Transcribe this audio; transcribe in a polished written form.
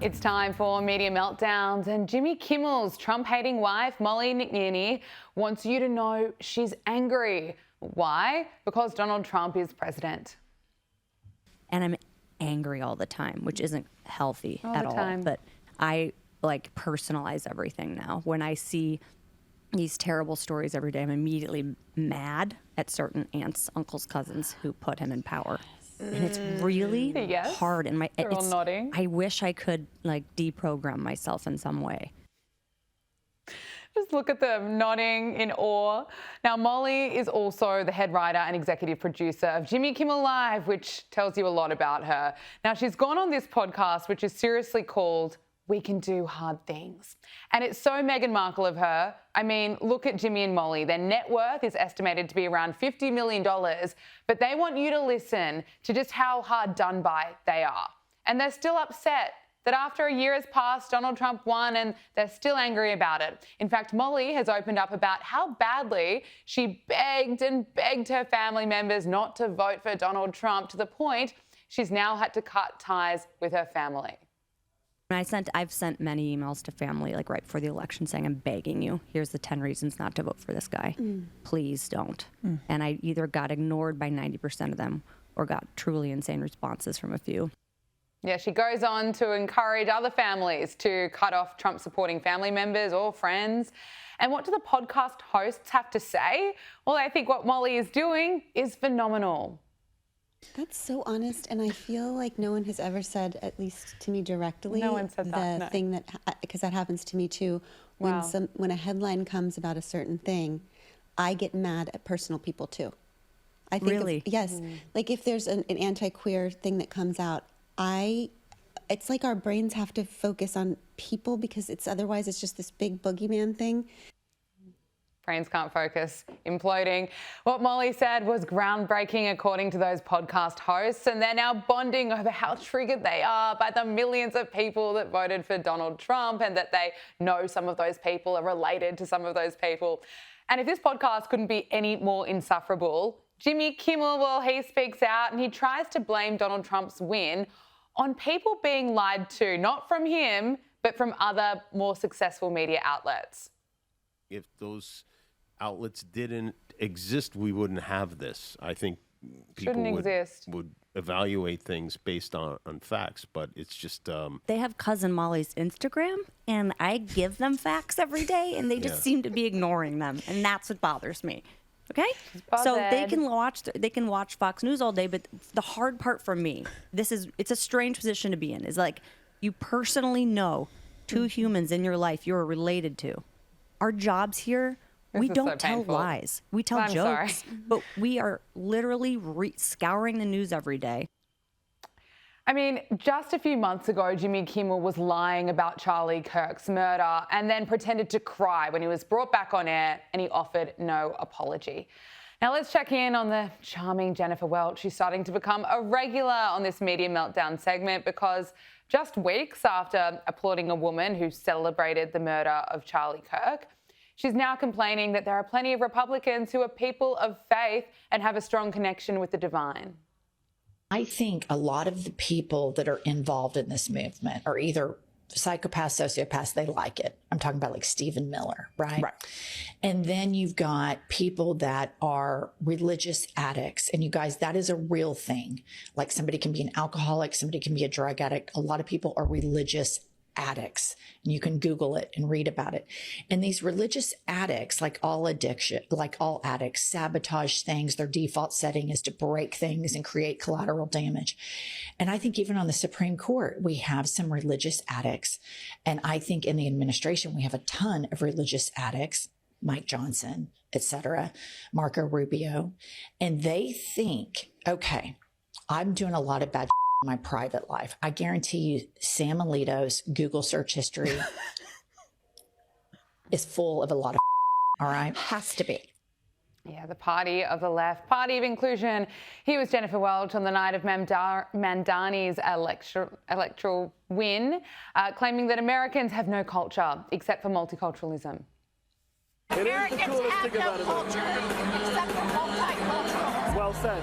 It's time for Media Meltdowns, and Jimmy Kimmel's Trump-hating wife, Molly McNeely, wants you to know she's angry. Why? Because Donald Trump is president. And I'm angry all the time, which isn't healthy at all. But I personalize everything now. When I see these terrible stories every day, I'm immediately mad at certain aunts, uncles, cousins who put him in power. And it's really hard. And They're all nodding. I wish I could deprogram myself in some way. Just look at them nodding in awe. Now, Molly is also the head writer and executive producer of Jimmy Kimmel Live, which tells you a lot about her. Now, she's gone on this podcast, which is seriously called We Can Do Hard Things. And it's so Meghan Markle of her. I mean, look at Jimmy and Molly. Their net worth is estimated to be around $50 million, but they want you to listen to just how hard done by they are. And they're still upset that after a year has passed, Donald Trump won, and they're still angry about it. In fact, Molly has opened up about how badly she begged and begged her family members not to vote for Donald Trump, to the point she's now had to cut ties with her family. I've sent many emails to family right before the election saying, I'm begging you, here's the 10 reasons not to vote for this guy. Please don't. And I either got ignored by 90% of them or got truly insane responses from a few. Yeah, she goes on to encourage other families to cut off Trump-supporting family members or friends. And what do the podcast hosts have to say? Well, I think what Molly is doing is phenomenal. That's so honest, and I feel like no one has ever said, at least to me directly, no one said that, the thing that, because that happens to me too. When when a headline comes about a certain thing, I get mad at personal people too. I think really? Yes. Like if there's an anti-queer thing that comes out, it's like our brains have to focus on people because otherwise it's just this big boogeyman thing. Brains can't focus, imploding. What Molly said was groundbreaking according to those podcast hosts, and they're now bonding over how triggered they are by the millions of people that voted for Donald Trump, and that they know some of those people are related to some of those people. And if this podcast couldn't be any more insufferable, Jimmy Kimmel, well, he speaks out and he tries to blame Donald Trump's win on people being lied to, not from him, but from other more successful media outlets. If those outlets didn't exist, we wouldn't have this. I think people would evaluate things based on facts, but it's just... They have Cousin Molly's Instagram, and I give them facts every day, and they just seem to be ignoring them, and that's what bothers me. Okay? So they can watch Fox News all day, but the hard part for me, it's a strange position to be in, is you personally know two humans in your life you're related to. Our jobs here, we don't tell lies. We tell jokes, but we are literally scouring the news every day. I mean, just a few months ago, Jimmy Kimmel was lying about Charlie Kirk's murder and then pretended to cry when he was brought back on air, and he offered no apology. Now let's check in on the charming Jennifer Welch. She's starting to become a regular on this Media Meltdown segment because just weeks after applauding a woman who celebrated the murder of Charlie Kirk, she's now complaining that there are plenty of Republicans who are people of faith and have a strong connection with the divine. I think a lot of the people that are involved in this movement are either psychopaths, sociopaths, they like it. I'm talking about Stephen Miller, right? And then you've got people that are religious addicts. And you guys, that is a real thing. Somebody can be an alcoholic, somebody can be a drug addict. A lot of people are religious addicts, and you can Google it and read about it. And these religious addicts, like all addicts, sabotage things. Their default setting is to break things and create collateral damage. And I think even on the Supreme Court, we have some religious addicts. And I think in the administration, we have a ton of religious addicts, Mike Johnson, etc., Marco Rubio. And they think, okay, I'm doing a lot of bad my private life. I guarantee you Sam Alito's Google search history is full of a lot of all right? Has to be. Yeah, the party of the left, party of inclusion. Here was Jennifer Welch on the night of Mamdani's electoral win, claiming that Americans have no culture except for multiculturalism. Americans have no culture except for multicultural. Well said.